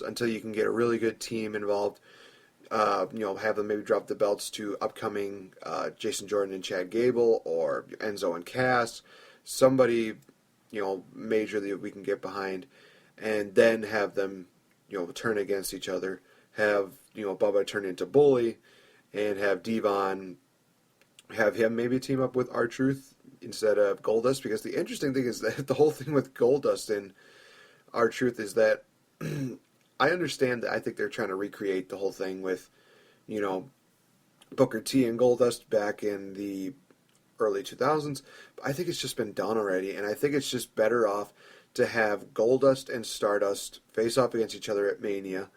until you can get a really good team involved. Have them maybe drop the belts to upcoming Jason Jordan and Chad Gable or Enzo and Cass, somebody major that we can get behind, and then have them turn against each other. Have Bubba turn into Bully, and have Devon have him maybe team up with R-Truth instead of Goldust. Because the interesting thing is that the whole thing with Goldust and R-Truth is that I understand that I think they're trying to recreate the whole thing with, you know, Booker T and Goldust back in the early 2000s. But I think it's just been done already, and I think it's just better off to have Goldust and Stardust face off against each other at Mania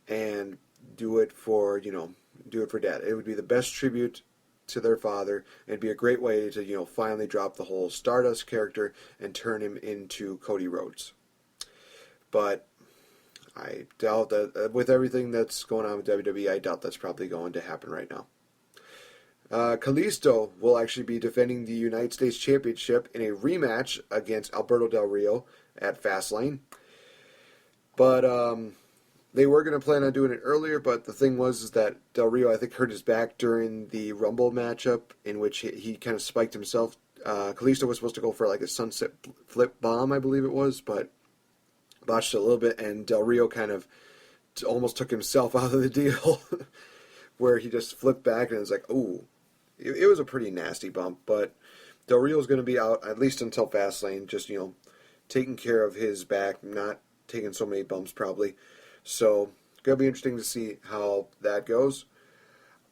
and do it for, do it for Dad. It would be the best tribute to their father. It'd be a great way to, finally drop the whole Stardust character and turn him into Cody Rhodes. But I doubt that with everything that's going on with WWE, I doubt that's probably going to happen right now. Kalisto will actually be defending the United States Championship in a rematch against Alberto Del Rio at Fastlane. But they were going to plan on doing it earlier, but the thing was is that Del Rio, I think, hurt his back during the Rumble matchup in which he kind of spiked himself. Kalisto was supposed to go for like a sunset flip bomb, I believe it was, but botched it a little bit, and Del Rio kind of almost took himself out of the deal, where he just flipped back and it was like, ooh. It was a pretty nasty bump, but Del Rio's going to be out at least until Fastlane, just, taking care of his back, not taking so many bumps probably. So, going to be interesting to see how that goes.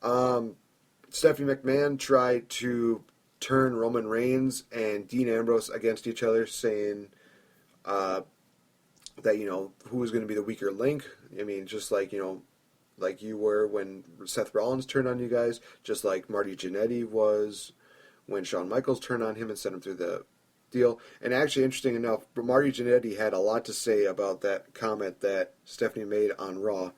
Stephanie McMahon tried to turn Roman Reigns and Dean Ambrose against each other, saying that, who was going to be the weaker link. I mean, just like you were when Seth Rollins turned on you guys, just like Marty Jannetty was when Shawn Michaels turned on him and sent him through the deal. And actually, interesting enough, Marty Jannetty had a lot to say about that comment that Stephanie made on Raw.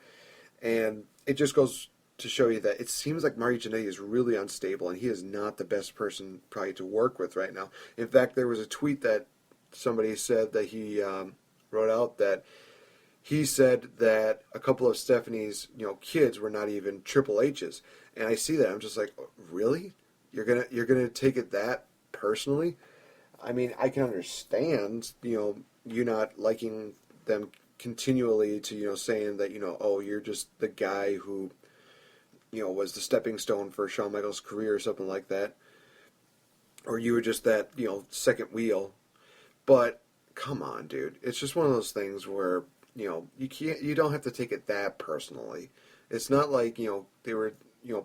And it just goes to show you that it seems like Marty Jannetty is really unstable, and he is not the best person probably to work with right now. In fact, there was a tweet that somebody said that he wrote out that he said that a couple of Stephanie's, kids were not even Triple H's. And I see that. I'm just like, really? You're gonna take it that personally? I mean, I can understand, you not liking them continually to, saying that, oh, you're just the guy who, was the stepping stone for Shawn Michaels' career or something like that. Or you were just that, second wheel. But come on, dude. It's just one of those things where you don't have to take it that personally. It's not like, they were,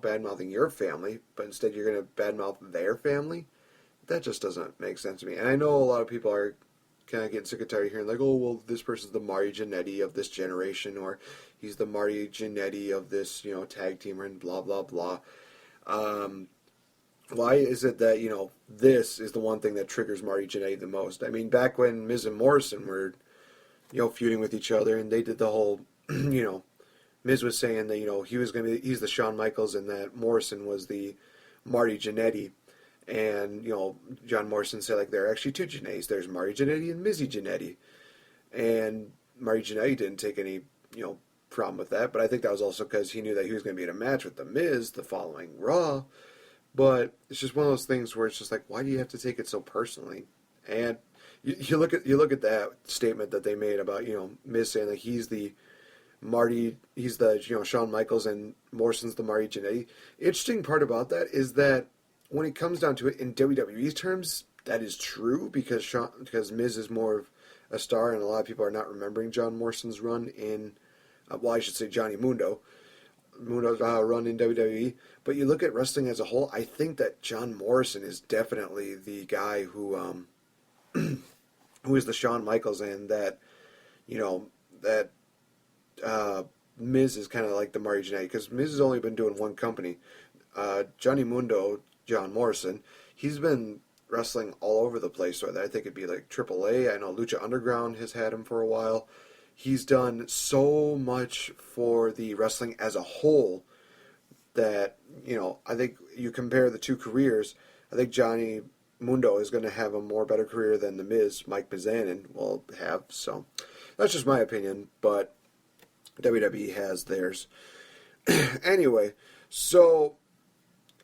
bad mouthing your family, but instead you're going to badmouth their family. That just doesn't make sense to me. And I know a lot of people are kind of getting sick and tired of hearing, like, oh, well, this person's the Marty Jannetty of this generation, or he's the Marty Jannetty of this, tag teamer, and blah, blah, blah. Why is it that, this is the one thing that triggers Marty Jannetty the most? I mean, back when Miz and Morrison were feuding with each other, and they did the whole, Miz was saying that, he's the Shawn Michaels, and that Morrison was the Marty Jannetty, and, John Morrison said, like, there are actually two Jannettys. There's Marty Jannetty and Mizzy Jannetty, and Marty Jannetty didn't take any, problem with that, but I think that was also because he knew that he was going to be in a match with The Miz the following Raw, but it's just one of those things where it's just like, why do you have to take it so personally? And you look at that statement that they made about Miz saying that he's the Shawn Michaels and Morrison's the Marty Jannetty. Interesting part about that is that when it comes down to it in WWE's terms, that is true because Miz is more of a star, and a lot of people are not remembering John Morrison's run in I should say Johnny Mundo's run in WWE. But you look at wrestling as a whole, I think that John Morrison is definitely the guy who who is the Shawn Michaels, and that, that Miz is kind of like the Marty Jannetty, because Miz has only been doing one company. Johnny Mundo, John Morrison, he's been wrestling all over the place. So I think it'd be like AAA. I know Lucha Underground has had him for a while. He's done so much for the wrestling as a whole that, I think you compare the two careers, I think Johnny Mundo is going to have a more better career than The Miz, Mike Mizanin, will have. So that's just my opinion. But WWE has theirs. Anyway, so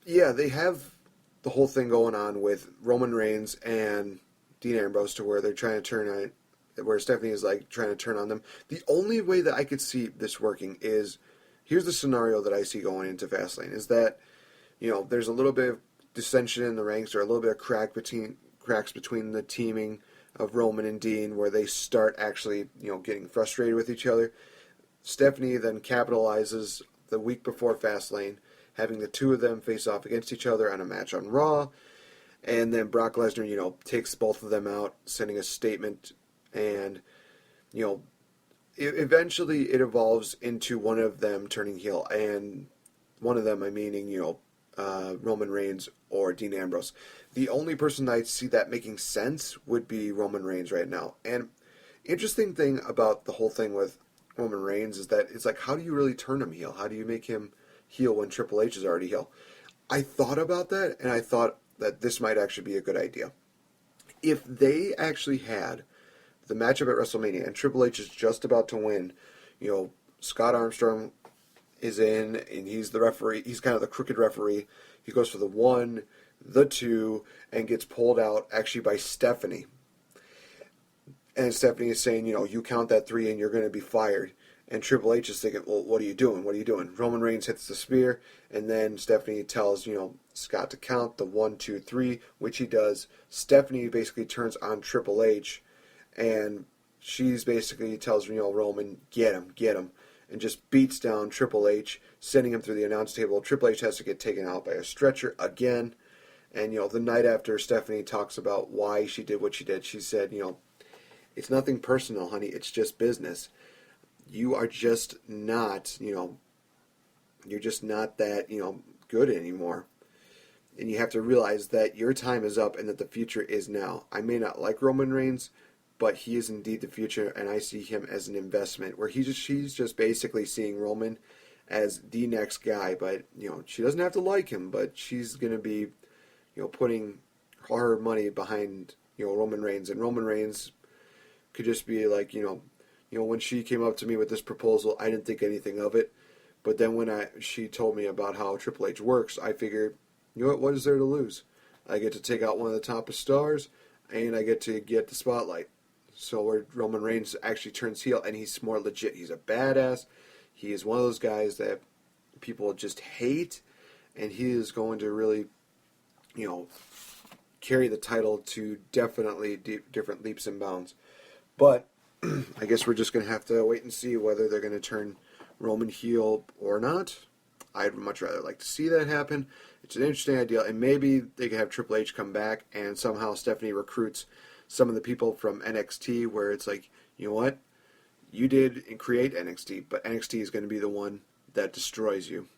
yeah, they have the whole thing going on with Roman Reigns and Dean Ambrose to where they're trying to turn on, where Stephanie is like trying to turn on them. The only way that I could see this working is, here's the scenario that I see going into Fastlane, is that, there's a little bit of dissension in the ranks, or a little bit of cracks between the teaming of Roman and Dean, where they start actually, getting frustrated with each other. Stephanie then capitalizes the week before Fastlane, having the two of them face off against each other on a match on Raw, and then Brock Lesnar, takes both of them out, sending a statement, and, eventually it evolves into one of them turning heel, and one of them, I meaning, Roman Reigns or Dean Ambrose. The only person I see that making sense would be Roman Reigns right now. And interesting thing about the whole thing with Roman Reigns is that it's like, how do you really turn him heel? How do you make him heel when Triple H is already heel? I thought about that, and I thought that this might actually be a good idea. If they actually had the matchup at WrestleMania and Triple H is just about to win, Scott Armstrong is in, and he's the referee. He's kind of the crooked referee. He goes for the 1, the 2, and gets pulled out actually by Stephanie. And Stephanie is saying, you count that 3 and you're going to be fired. And Triple H is thinking, well, what are you doing? What are you doing? Roman Reigns hits the spear, and then Stephanie tells, Scott to count the 1, 2, 3, which he does. Stephanie basically turns on Triple H, and she's basically tells, Roman, get him, and just beats down Triple H, sending him through the announce table. Triple H has to get taken out by a stretcher again. And, the night after, Stephanie talks about why she did what she did. She said, it's nothing personal, honey. It's just business. You are just not, you're just not that, good anymore. And you have to realize that your time is up and that the future is now. I may not like Roman Reigns, but he is indeed the future, and I see him as an investment, where she's just basically seeing Roman as the next guy. But, she doesn't have to like him, but she's going to be, putting her money behind, Roman Reigns. And Roman Reigns could just be like, when she came up to me with this proposal, I didn't think anything of it. But then when she told me about how Triple H works, I figured, what is there to lose? I get to take out one of the top stars, and I get to get the spotlight. So where Roman Reigns actually turns heel, and he's more legit. He's a badass. He is one of those guys that people just hate, and he is going to really, carry the title to definitely different leaps and bounds. But I guess we're just going to have to wait and see whether they're going to turn Roman heel or not. I'd much rather like to see that happen. It's an interesting idea, and maybe they could have Triple H come back, and somehow Stephanie recruits some of the people from NXT, where it's like, you know what? You did create NXT, but NXT is going to be the one that destroys you.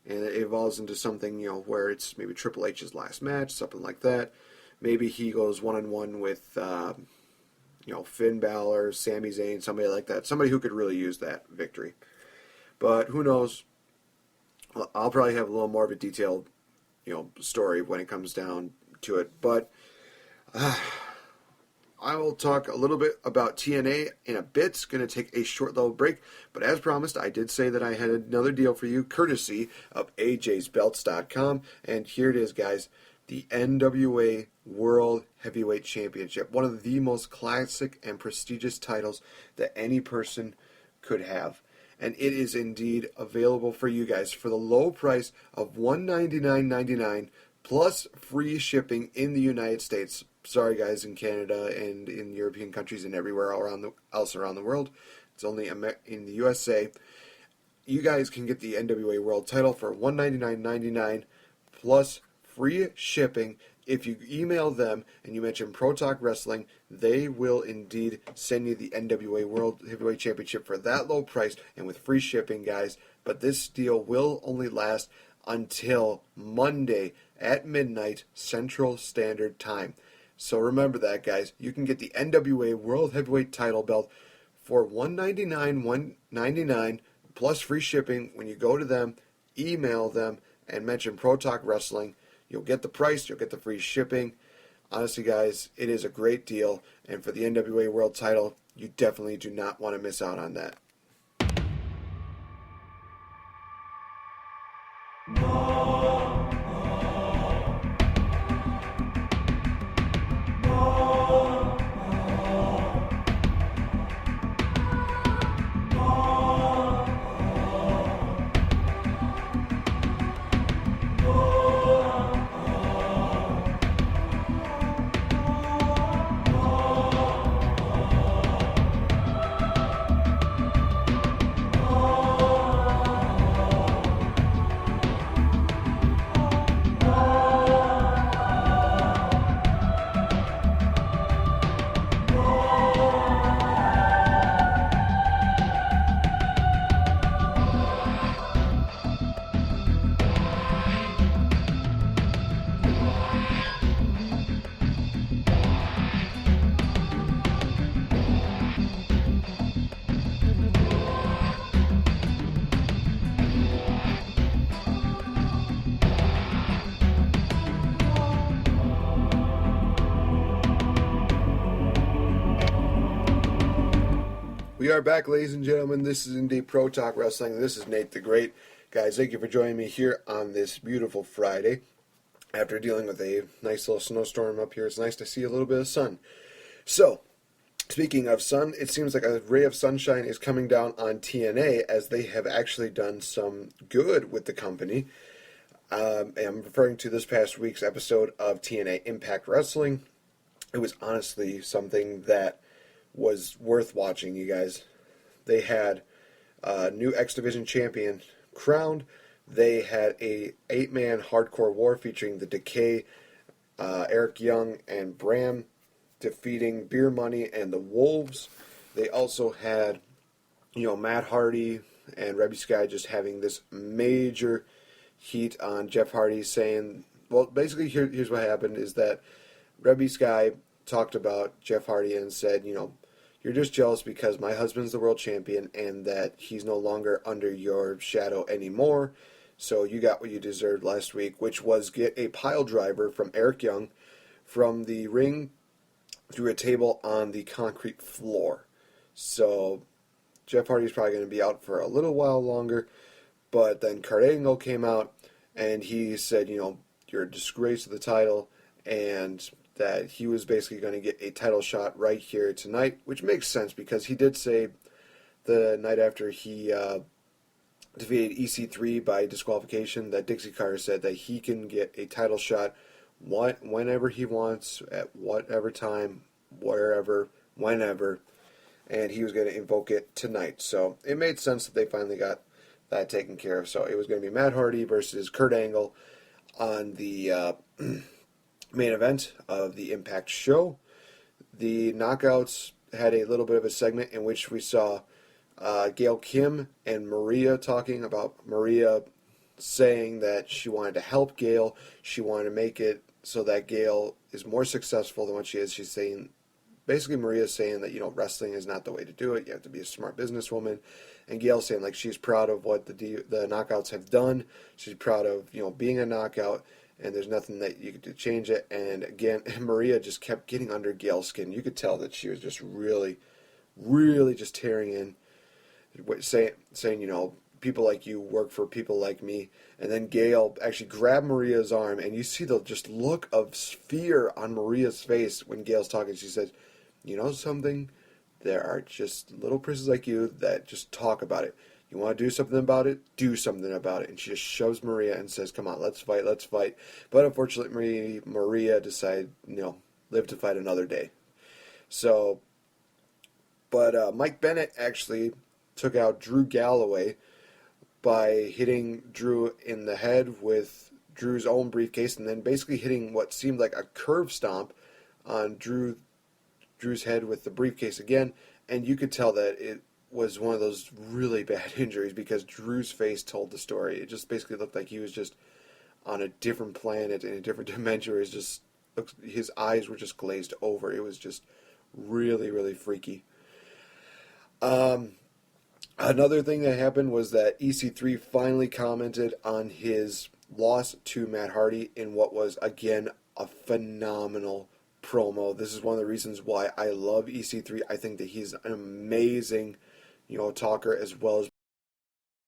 And it evolves into something, where it's maybe Triple H's last match, something like that. Maybe he goes one-on-one with, Finn Balor, Sami Zayn, somebody like that. Somebody who could really use that victory. But who knows? I'll probably have a little more of a detailed, story when it comes down to it. But I will talk a little bit about TNA in a bit. It's going to take a short little break. But as promised, I did say that I had another deal for you, courtesy of AJsBelts.com. And here it is, guys. The NWA World Heavyweight Championship. One of the most classic and prestigious titles that any person could have. And it is indeed available for you guys for the low price of $199.99 plus free shipping in the United States. Sorry, guys, in Canada and in European countries and everywhere else around the world. It's only in the USA. You guys can get the NWA World title for $199.99 plus free shipping. If you email them and you mention Pro Talk Wrestling, they will indeed send you the NWA World Heavyweight Championship for that low price and with free shipping, guys. But this deal will only last until Monday at midnight Central Standard Time. So remember that, guys. You can get the NWA World Heavyweight title belt for $199 plus free shipping when you go to them, email them, and mention Pro Talk Wrestling. You'll get the price, you'll get the free shipping. Honestly, guys, it is a great deal. And for the NWA World title, you definitely do not want to miss out on that. are back, ladies and gentlemen. This is indeed Pro Talk Wrestling. This is Nate the Great. Guys, thank you for joining me here on this beautiful Friday. After dealing with a nice little snowstorm up here, it's nice to see a little bit of sun. So, speaking of sun, it seems like a ray of sunshine is coming down on TNA as they have actually done some good with the company. I'm referring to this past week's episode of TNA Impact Wrestling. It was honestly something that was worth watching, you guys. They had a new X Division champion crowned. They had a 8-man hardcore war featuring the Decay, Eric Young, and Bram defeating Beer Money and the Wolves. They also had, Matt Hardy and Rebby Sky just having this major heat on Jeff Hardy, saying, well, basically here's what happened is that Rebby Sky talked about Jeff Hardy and said, you're just jealous because my husband's the world champion and that he's no longer under your shadow anymore. So you got what you deserved last week, which was get a pile driver from Eric Young from the ring through a table on the concrete floor. So Jeff Hardy's probably going to be out for a little while longer. But then Kurt Angle came out and he said, you're a disgrace to the title, and that he was basically going to get a title shot right here tonight, which makes sense because he did say the night after he defeated EC3 by disqualification that Dixie Carter said that he can get a title shot whenever he wants, at whatever time, wherever, whenever, and he was going to invoke it tonight. So it made sense that they finally got that taken care of. So it was going to be Matt Hardy versus Kurt Angle on the main event of the Impact show. The Knockouts had a little bit of a segment in which we saw Gail Kim and Maria talking about Maria saying that she wanted to help Gail. She wanted to make it so that Gail is more successful than what she is. She's saying, basically Maria's saying that, wrestling is not the way to do it. You have to be a smart businesswoman. And Gail's saying, like, she's proud of what the Knockouts have done. She's proud of, being a knockout. And there's nothing that you could do to change it. And again, Maria just kept getting under Gail's skin. You could tell that she was just really, really just tearing in, saying, people like you work for people like me. And then Gail actually grabbed Maria's arm, and you see the just look of fear on Maria's face when Gail's talking. She says, you know something? There are just little persons like you that just talk about it. You want to do something about it? Do something about it. And she just shoves Maria and says, come on, let's fight, let's fight. But unfortunately, Maria decided, live to fight another day. So, but Mike Bennett actually took out Drew Galloway by hitting Drew in the head with Drew's own briefcase and then basically hitting what seemed like a curve stomp on Drew's head with the briefcase again. And you could tell that it was one of those really bad injuries because Drew's face told the story. It just basically looked like he was just on a different planet in a different dimension where his eyes were just glazed over. It was just really, really freaky. Another thing that happened was that EC3 finally commented on his loss to Matt Hardy in what was, again, a phenomenal promo. This is one of the reasons why I love EC3. I think that he's an amazing talker as well as